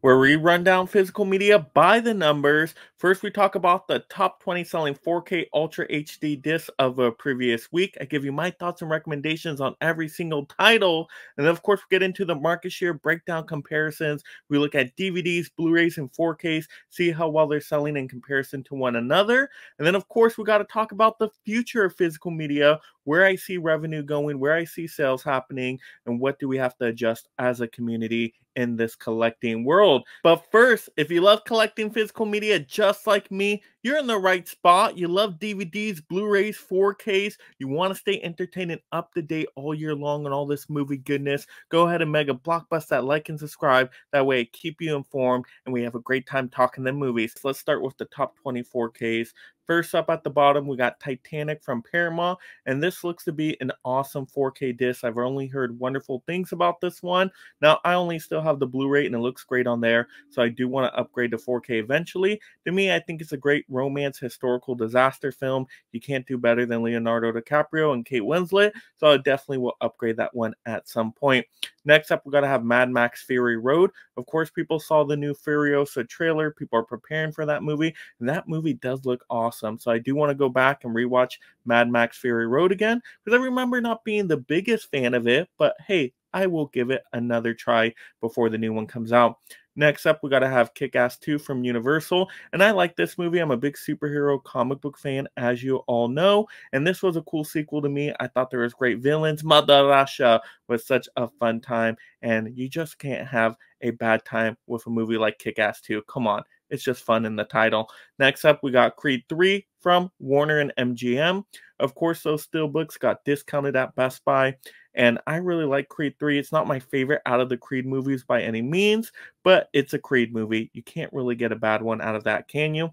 where we run down physical media by the numbers. First, we talk about the top 20 selling 4K Ultra HD discs of a previous week. I give you my thoughts and recommendations on every single title. And then, of course, we get into the market share breakdown comparisons. We look at DVDs, Blu-rays, and 4Ks, see how well they're selling in comparison to one another. And then, of course, we got to talk about the future of physical media, where I see revenue going, where I see sales happening, and what do we have to adjust as a community in this collecting world. But first, if you love collecting physical media just like me, you're in the right spot. You love DVDs, Blu-rays, 4Ks. You want to stay entertained and up to date all year long on all this movie goodness. Go ahead and mega blockbuster that like and subscribe. That way I keep you informed and we have a great time talking the movies. So let's start with the top 20 4Ks. First up at the bottom, we got Titanic from Paramount, and this looks to be an awesome 4K disc. I've only heard wonderful things about this one. Now, I only still have the Blu-ray, and it looks great on there, so I do want to upgrade to 4K eventually. To me, I think it's a great romance historical disaster film. You can't do better than Leonardo DiCaprio and Kate Winslet, so I definitely will upgrade that one at some point. Next up, we got to have Mad Max Fury Road. Of course, people saw the new Furiosa trailer. People are preparing for that movie, and that movie does look awesome. So I do want to go back and rewatch Mad Max Fury Road again, because I remember not being the biggest fan of it, but hey, I will give it another try before the new one comes out. Next up, we got to have Kick-Ass 2 from Universal, and I like this movie. I'm a big superhero comic book fan, as you all know, and this was a cool sequel to me. I thought there was great villains. Mother Russia was such a fun time, and you just can't have a bad time with a movie like Kick-Ass 2. Come on, it's just fun in the title. Next up, we got Creed 3 from Warner and MGM. Of course, those steelbooks got discounted at Best Buy, and I really like Creed 3. It's not my favorite out of the Creed movies by any means, but it's a Creed movie. You can't really get a bad one out of that, can you?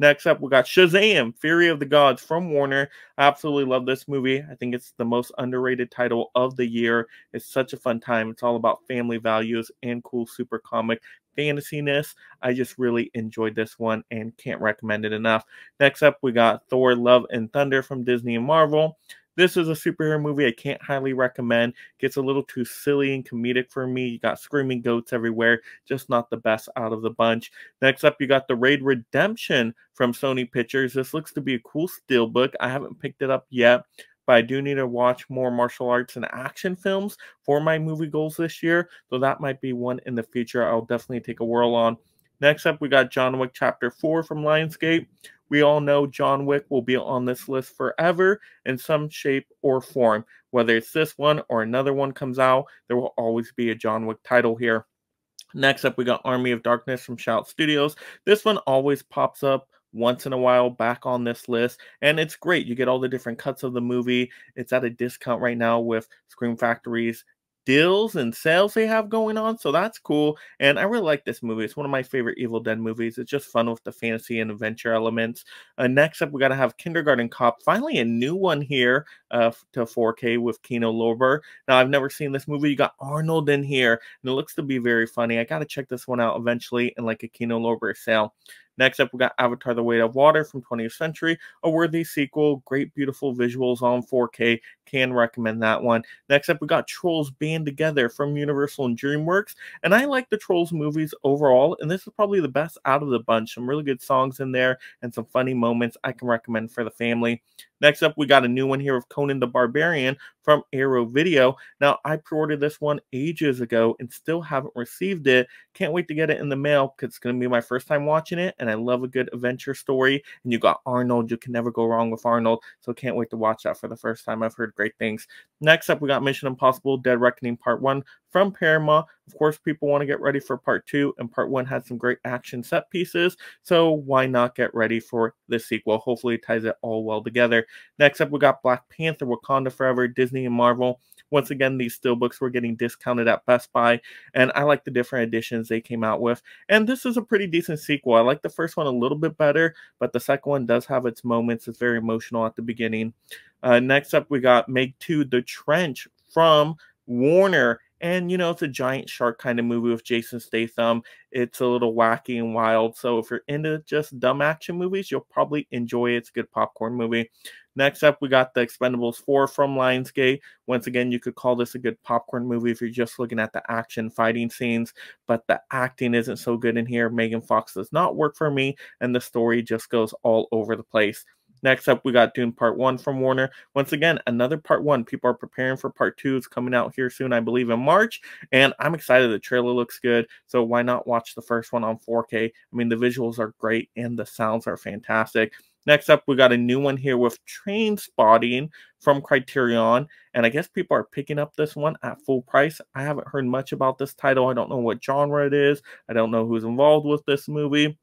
Next up, we got Shazam! Fury of the Gods from Warner. I absolutely love this movie. I think it's the most underrated title of the year. It's such a fun time. It's all about family values and cool super comic fantasy-ness. I just really enjoyed this one and can't recommend it enough. Next up, we got Thor Love and Thunder from Disney and Marvel. This is a superhero movie I can't highly recommend. Gets a little too silly and comedic for me. You got screaming goats everywhere. Just not the best out of the bunch. Next up, you got The Raid Redemption from Sony Pictures. This looks to be a cool steelbook. I haven't picked it up yet, but I do need to watch more martial arts and action films for my movie goals this year. So that might be one in the future I'll definitely take a whirl on. Next up, we got John Wick Chapter 4 from Lionsgate. We all know John Wick will be on this list forever in some shape or form. Whether it's this one or another one comes out, there will always be a John Wick title here. Next up, we got Army of Darkness from Shout Studios. This one always pops up once in a while back on this list, and it's great. You get all the different cuts of the movie. It's at a discount right now with Scream Factory's deals and sales they have going on, so that's cool. And I really like this movie. It's one of my favorite Evil Dead movies. It's just fun with the fantasy and adventure elements. Next up, we got to have Kindergarten Cop. Finally, a new one here to 4K with Kino Lorber. Now, I've never seen this movie. You got Arnold in here, and it looks to be very funny. I got to check this one out eventually in like a Kino Lorber sale. Next up, we got Avatar: The Way of Water from 20th Century, a worthy sequel, great, beautiful visuals on 4K. Can recommend that one. Next up, we got Trolls Band Together from Universal and DreamWorks, and I like the Trolls movies overall, and this is probably the best out of the bunch. Some really good songs in there and some funny moments I can recommend for the family. Next up, we got a new one here of Conan the Barbarian from Arrow Video. Now, I pre-ordered this one ages ago and still haven't received it. Can't wait to get it in the mail because it's going to be my first time watching it, and I love a good adventure story. And you got Arnold. You can never go wrong with Arnold, so can't wait to watch that for the first time. I've heard great things. Next up, we got Mission Impossible Dead Reckoning Part 1 from Paramount. Of course, people want to get ready for Part 2, and Part 1 had some great action set pieces, so why not get ready for the sequel? Hopefully it ties it all well together. Next up, we got Black Panther, Wakanda Forever, Disney and Marvel. Once again, these steelbooks were getting discounted at Best Buy, and I like the different editions they came out with. And this is a pretty decent sequel. I like the first one a little bit better, but the second one does have its moments. It's very emotional at the beginning. Next up, we got Meg 2, The Trench from Warner And, it's a giant shark kind of movie with Jason Statham. It's a little wacky and wild. So if you're into just dumb action movies, you'll probably enjoy it. It's a good popcorn movie. Next up, we got The Expendables 4 from Lionsgate. Once again, you could call this a good popcorn movie if you're just looking at the action fighting scenes, but the acting isn't so good in here. Megan Fox does not work for me, and the story just goes all over the place. Next up, we got Dune Part 1 from Warner. Once again, another Part 1. People are preparing for Part 2. It's coming out here soon, I believe, in March. And I'm excited. The trailer looks good. So why not watch the first one on 4K? I mean, the visuals are great and the sounds are fantastic. Next up, we got a new one here with Train Spotting from Criterion. And I guess people are picking up this one at full price. I haven't heard much about this title. I don't know what genre it is. I don't know who's involved with this movie.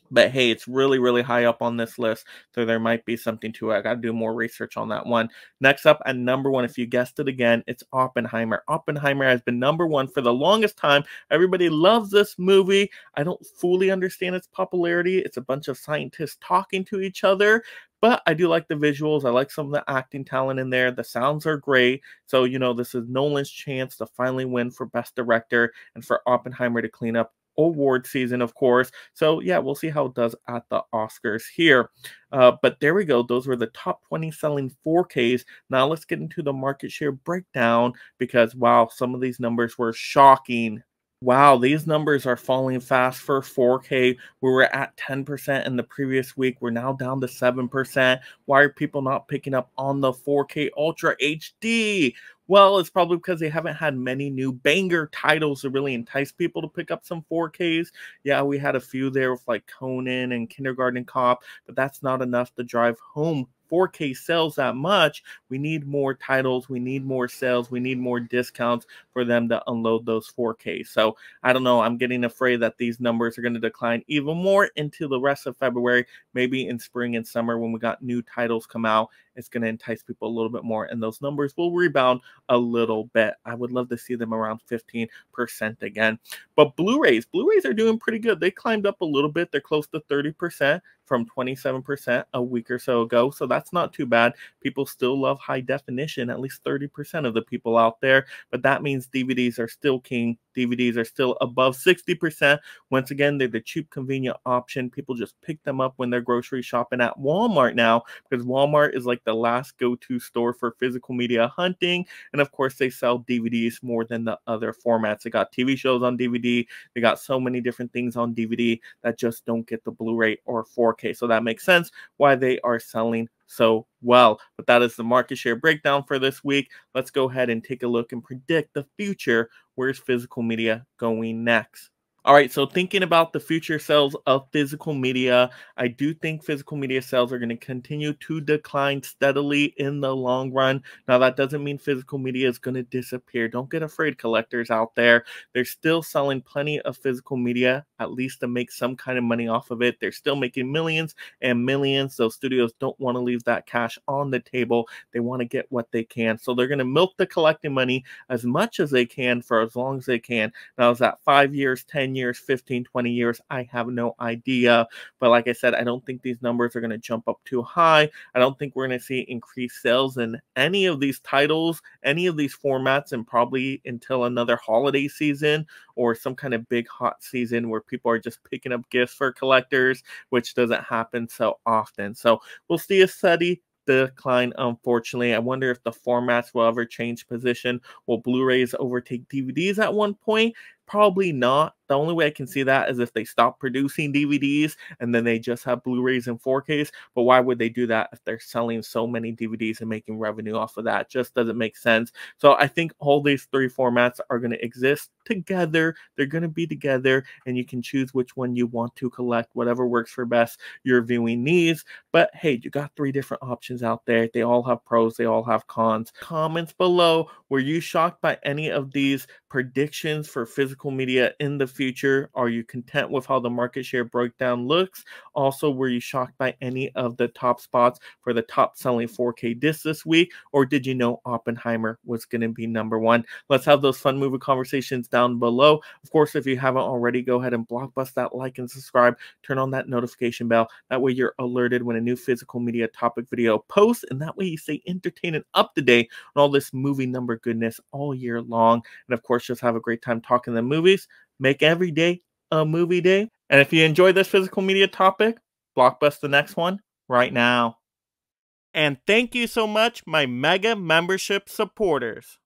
But hey, it's really, really high up on this list, so there might be something to it. I got to do more research on that one. Next up, at number one, if you guessed it again, it's Oppenheimer. Oppenheimer has been number one for the longest time. Everybody loves this movie. I don't fully understand its popularity. It's a bunch of scientists talking to each other, but I do like the visuals. I like some of the acting talent in there. The sounds are great. So, this is Nolan's chance to finally win for Best Director and for Oppenheimer to clean up award season, of course. So yeah, we'll see how it does at the Oscars here. But there we go. Those were the top 20 selling 4Ks. Now let's get into the market share breakdown because wow, some of these numbers were shocking. Wow, these numbers are falling fast for 4K. We were at 10% in the previous week. We're now down to 7%. Why are people not picking up on the 4K Ultra HD? Well, it's probably because they haven't had many new banger titles to really entice people to pick up some 4Ks. Yeah, we had a few there with like Conan and Kindergarten Cop, but that's not enough to drive home 4K sales that much. We need more titles, we need more sales, we need more discounts for them to unload those 4K. So I don't know, I'm getting afraid that these numbers are going to decline even more into the rest of February, maybe in spring and summer when we got new titles come out. It's going to entice people a little bit more, and those numbers will rebound a little bit. I would love to see them around 15% again. But Blu-rays are doing pretty good. They climbed up a little bit. They're close to 30% from 27% a week or so ago. So that's not too bad. People still love high definition, at least 30% of the people out there. But that means DVDs are still king. DVDs are still above 60%. Once again, they're the cheap, convenient option. People just pick them up when they're grocery shopping at Walmart now, because Walmart is like the last go-to store for physical media hunting. And of course, they sell DVDs more than the other formats. They got TV shows on DVD. They got so many different things on DVD that just don't get the Blu-ray or 4K. So that makes sense why they are selling so well. But that is the market share breakdown for this week. Let's go ahead and take a look and predict the future. Where's physical media going next? All right, so thinking about the future sales of physical media, I do think physical media sales are going to continue to decline steadily in the long run. Now, that doesn't mean physical media is going to disappear. Don't get afraid, collectors out there. They're still selling plenty of physical media, at least to make some kind of money off of it. They're still making millions and millions. So studios don't want to leave that cash on the table. They want to get what they can. So they're going to milk the collecting money as much as they can for as long as they can. Now, is that 5 years, 10 years, 15, 20 years? I have no idea. But like I said, I don't think these numbers are going to jump up too high. I don't think we're going to see increased sales in any of these titles, any of these formats, and probably until another holiday season or some kind of big hot season where people are just picking up gifts for collectors, which doesn't happen so often. So we'll see a steady decline, unfortunately. I wonder if the formats will ever change position. Will Blu-rays overtake DVDs at one point? Probably not. The only way I can see that is if they stop producing DVDs and then they just have Blu-rays and 4Ks. But why would they do that if they're selling so many DVDs and making revenue off of that? Just doesn't make sense. So I think all these three formats are going to exist together. They're going to be together, and you can choose which one you want to collect, whatever works for best your viewing needs. But hey, you got three different options out there. They all have pros. They all have cons. Comments below. Were you shocked by any of these predictions for physical media in the future? Are you content with how the market share breakdown looks? Also, were you shocked by any of the top spots for the top selling 4K discs this week? Or did you know Oppenheimer was going to be number one? Let's have those fun movie conversations down below. Of course, if you haven't already, go ahead and blockbust that like and subscribe. Turn on that notification bell. That way you're alerted when a new physical media topic video posts, and that way you stay entertained and up to date on all this movie number goodness all year long. And of course, just have a great time talking the movies. Make every day a movie day. And if you enjoy this physical media topic, blockbust the next one right now. And thank you so much, my mega membership supporters.